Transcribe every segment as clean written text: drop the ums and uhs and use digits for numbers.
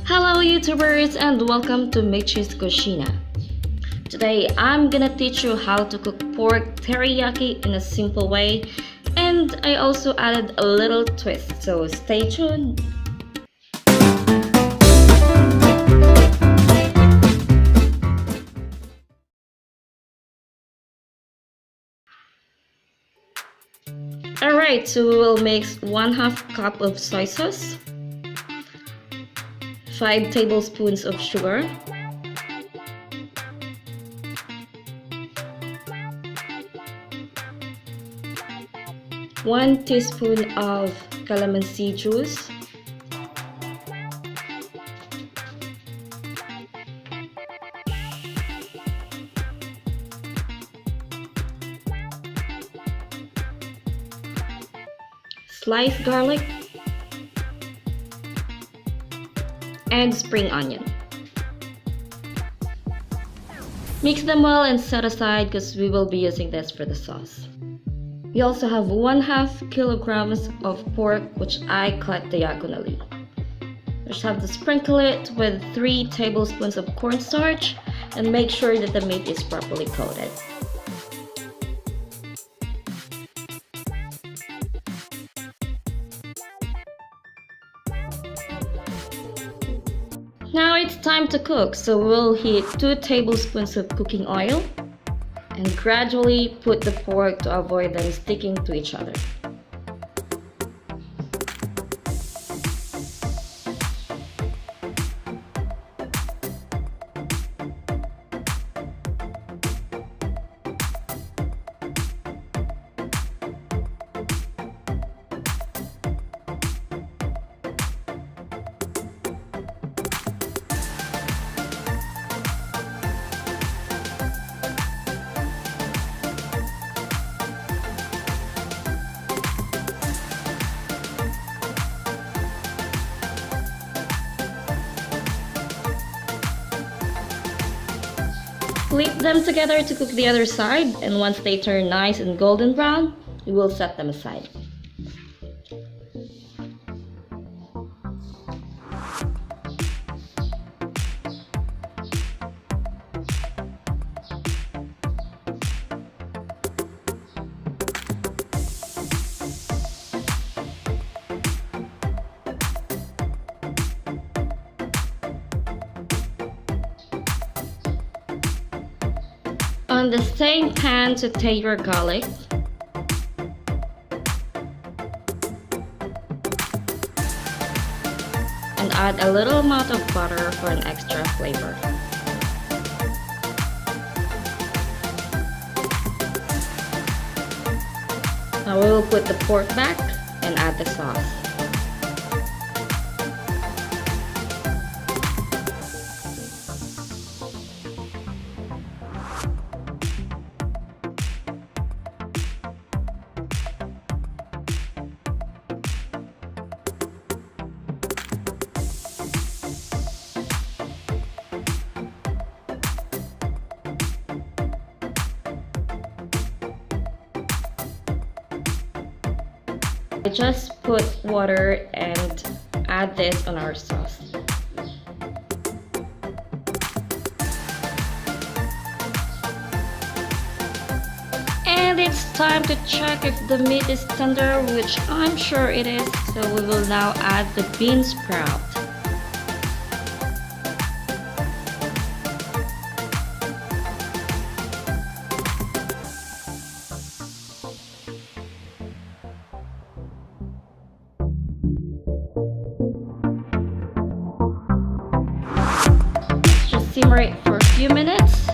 Hello YouTubers and welcome to Michi's Cucina. Today I'm gonna teach you how to cook pork teriyaki in a simple way, and I also added a little twist, so stay tuned. Alright, so we will mix 1/2 cup of soy sauce, 5 tablespoons of sugar, 1 teaspoon of calamansi juice, sliced garlic, and spring onion. Mix them well and set aside because we will be using this for the sauce. We also have 1/2 kilograms of pork which I cut diagonally. Just have to sprinkle it with 3 tablespoons of cornstarch and make sure that the meat is properly coated. Now it's time to cook, so we'll heat 2 tablespoons of cooking oil and gradually put the pork to avoid them sticking to each other. Flip them together to cook the other side, and once they turn nice and golden brown, we will set them aside. On the same pan, saute your garlic, and add a little amount of butter for an extra flavor. Now we will put the pork back and add the sauce. I just put water and add this on our sauce. And it's time to check if the meat is tender, which I'm sure it is, so we will now add the bean sprout. Simmer it for a few minutes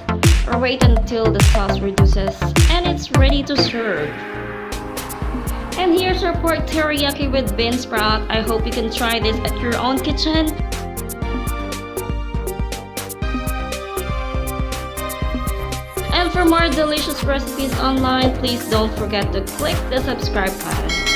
or wait until the sauce reduces and it's ready to serve. And here's our pork teriyaki with bean sprout. I hope you can try this at your own kitchen. And for more delicious recipes online, please don't forget to click the subscribe button.